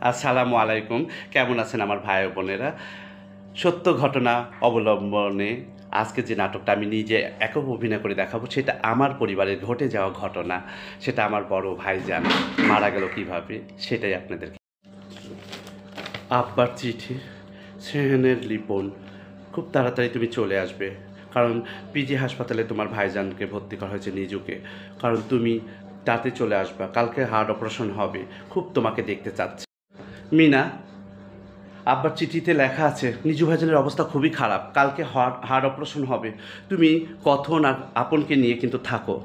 আসসালামু আলাইকুম। কেমন আছেন আমার ভাই ও বোনেরা? সত্য ঘটনা অবলম্বনে আজকে যে নাটকটা আমি নিজে একক অভিনয় করে দেখাবো, সেটা আমার পরিবারের ঘটে যাওয়া ঘটনা। সেটা আমার বড় ভাইজান মারা গেল কীভাবে, সেটাই আপনাদেরকে। আব্বার চিঠি, সেহেনের লিপন, খুব তাড়াতাড়ি তুমি চলে আসবে। কারণ পিজি হাসপাতালে তোমার ভাইজানকে ভর্তি করা হয়েছে, নিজুকে। কারণ তুমি তাতে চলে আসবা, কালকে হার্ট অপারেশন হবে, খুব তোমাকে দেখতে চাচ্ছে। মিনা, আব্বার চিঠিতে লেখা আছে নিজু ভাইজানের অবস্থা খুবই খারাপ, কালকে হার্ট অপারেশন হবে। তুমি কথন আর আপনকে নিয়ে কিন্তু থাকো।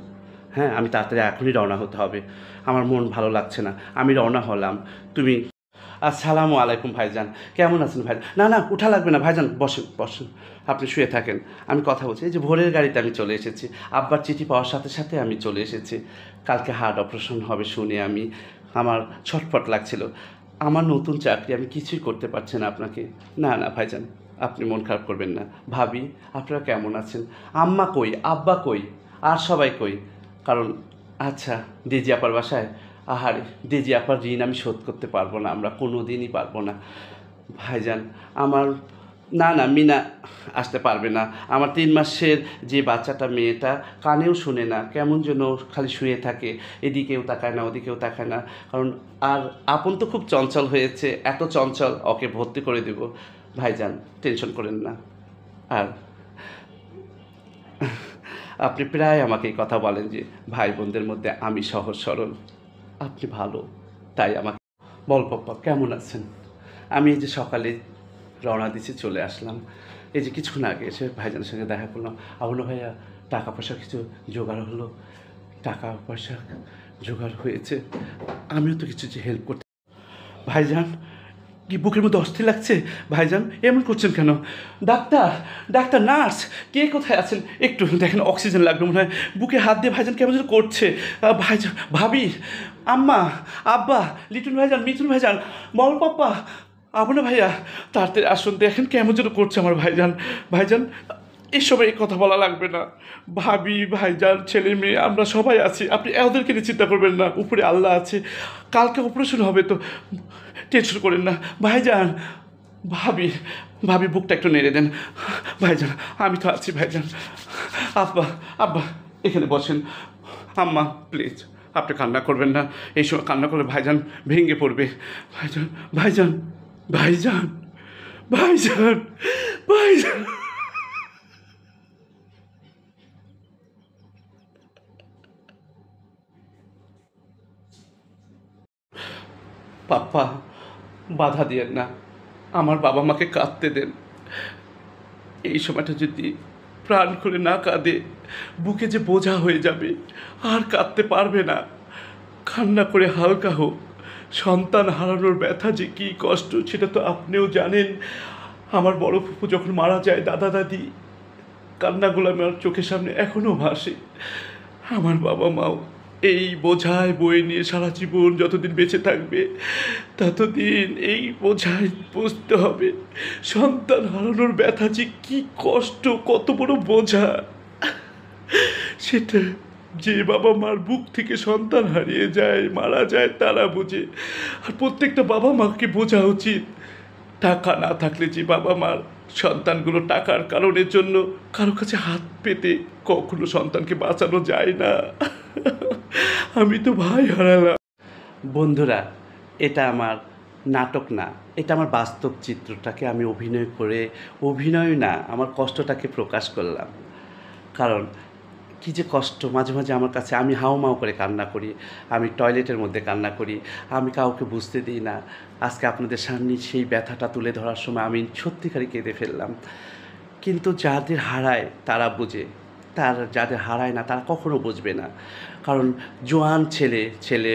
হ্যাঁ, আমি তাড়াতাড়ি এখনই রওনা হতে হবে, আমার মন ভালো লাগছে না। আমি রওনা হলাম, তুমি। আসসালামু আলাইকুম ভাইজান, কেমন আছেন ভাই? না না, উঠা লাগবে না ভাইজান, বসেন বসেন, আপনি শুয়ে থাকেন, আমি কথা বলছি। এই যে ভোরের গাড়িতে আমি চলে এসেছি, আব্বার চিঠি পাওয়ার সাথে সাথে আমি চলে এসেছি। কালকে হার্ট অপারেশন হবে শুনে আমার ছটফট লাগছিল। আমার নতুন চাকরি, আমি কিছুই করতে পারছি না আপনাকে। না না ভাইজান, আপনি মন খারাপ করবেন না। ভাবি, আপনারা কেমন আছেন? আম্মা কই, আব্বা কই, আর সবাই কই? কারণ আচ্ছা, দিজি আপার বাসায়। আহারে, দিজি আপার ঋণ আমি শোধ করতে পারবো না, আমরা কোনো দিনই পারবো না ভাইজান। আমার, না না, মিনা আসতে পারবে না। আমার 3 মাসের যে বাচ্চাটা, মেয়েটা কানেও শুনে না, কেমন যেন খালি শুয়ে থাকে, এদিকেও তাকায় না ওদিকেও তাকায় না। কারণ আর আপন তো খুব চঞ্চল হয়েছে, এত চঞ্চল, ওকে ভর্তি করে দেব ভাইজান, টেনশন করেন না। আর আপনি প্রায় আমাকে এই কথা বলেন যে ভাই বোনদের মধ্যে আমি সহজ সরল, আপনি ভালো, তাই আমাকে বল। পাপ্পা কেমন আছেন? আমি এই যে সকালে রওনা দিছি, চলে আসলাম। এই যে কিছুক্ষণ আগে এসে ভাইজানের সঙ্গে দেখা করলাম। আবুল ভাইয়া, টাকা পয়সা কিছু জোগাড় হলো? টাকা পয়সা জোগাড় হয়েছে, আমিও তো কিছু যে হেল্প করতে। ভাইজান, কি বুকের মধ্যে অস্থির লাগছে? ভাইজান এমন করছেন কেন? ডাক্তার, ডাক্তার, নার্স, কে কোথায় আছেন? একটু দেখেন, অক্সিজেন লাগবে মনে হয়। বুকে হাত দিয়ে ভাইজান কেমন যেন করছে। ভাইজান, ভাবি, আম্মা, আব্বা, লিটন ভাইজান, মিথুন ভাইজান, বল পাপ্পা, আপনার ভাইয়া, তাড়াতাড়ি আসুন, দেখেন কেমন যেন করছে আমার ভাইজান। ভাইজান, এই সময় কথা বলা লাগবে না। ভাবি, ভাইজান, ছেলে মেয়ে, আমরা সবাই আছি, আপনি ওদেরকে নিয়ে চিন্তা করবেন না, উপরে আল্লাহ আছে। কালকে অপারেশন হবে তো, টেনশন করেন না ভাইজান। ভাবি, ভাবি বুকটা একটু নেড়ে দেন ভাইজান, আমি তো আছি ভাইজান। আব্বা, আব্বা এখানে বসেন। আম্মা প্লিজ, আপনি কান্না করবেন না, এই সময় কান্না করলে ভাইজান ভেঙে পড়বে। ভাইজান, ভাইজান, ভাইজান, ভাইজান, ভাইজান। পাপ্পা, বাধা দিয়েন না, আমার বাবা মাকে কাঁদতে দেন। এই সময়টা যদি প্রাণ খুলে না কাঁদে, বুকে যে বোঝা হয়ে যাবে, আর কাঁদতে পারবে না। কান্না করে হালকা হোক। সন্তান হারানোর ব্যথা যে কী কষ্ট, সেটা তো আপনিও জানেন। আমার বড় ফুপু যখন মারা যায়, দাদা দাদি, কান্নাগুলো আমার চোখের সামনে এখনও ভাসে। আমার বাবা মাও এই বোঝায় বয়ে নিয়ে সারা জীবন যতদিন বেঁচে থাকবে, ততদিন এই বোঝায় বুঝতে হবে সন্তান হারানোর ব্যথা যে কী কষ্ট, কত বড় বোঝা। সেটা যে বাবা মার বুক থেকে সন্তান হারিয়ে যায়, মারা যায়, তারা বোঝে। আর প্রত্যেকটা বাবা মাকে বোঝা উচিত, টাকা না থাকলে যে বাবা মার সন্তানগুলো টাকার কারণের জন্য কারো কাছে হাত পেতে কখনো সন্তানকে বাঁচানো যায় না। আমি তো ভাই হারালাম। বন্ধুরা, এটা আমার নাটক না, এটা আমার বাস্তব চিত্রটাকে আমি অভিনয় করে, অভিনয় না, আমার কষ্টটাকে প্রকাশ করলাম। কারণ কী যে কষ্ট, মাঝে মাঝে আমার কাছে, আমি হাউমাউ করে কান্না করি, আমি টয়লেটের মধ্যে কান্না করি, আমি কাউকে বুঝতে দিই না। আজকে আপনাদের সামনে সেই ব্যথাটা তুলে ধরার সময় আমি সত্যিকারই কেঁদে ফেললাম। কিন্তু যাদের হারায় তারা বোঝে, যাদের হারায় না তারা কখনো বুঝবে না। কারণ জোয়ান ছেলে ছেলে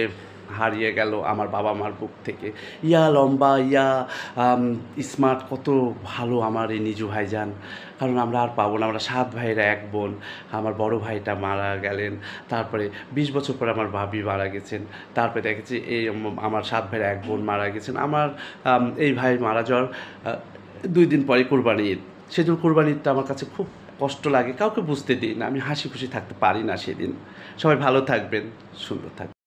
হারিয়ে গেল আমার বাবা মার বুক থেকে। ইয়া লম্বা, ইয়া স্মার্ট, কত ভালো আমার এই নিজু ভাইজান। কারণ আমরা আর পাবো না, আমরা 7 ভাইয়েরা 1 বোন। আমার বড় ভাইটা মারা গেলেন, তারপরে 20 বছর পরে আমার ভাবি মারা গেছেন, তারপরে দেখেছি এই আমার 7 ভাইয়ের 1 বোন মারা গেছেন। আমার এই ভাই মারা যাওয়ার 2 দিন পরে কোরবানি ঈদ। সেজন্য কোরবানি ঈদটা আমার কাছে খুব কষ্ট লাগে, কাউকে বুঝতে দিই না, আমি হাসি খুশি থাকতে পারি না সেদিন। সবাই ভালো থাকবেন, সুন্দর থাকবেন।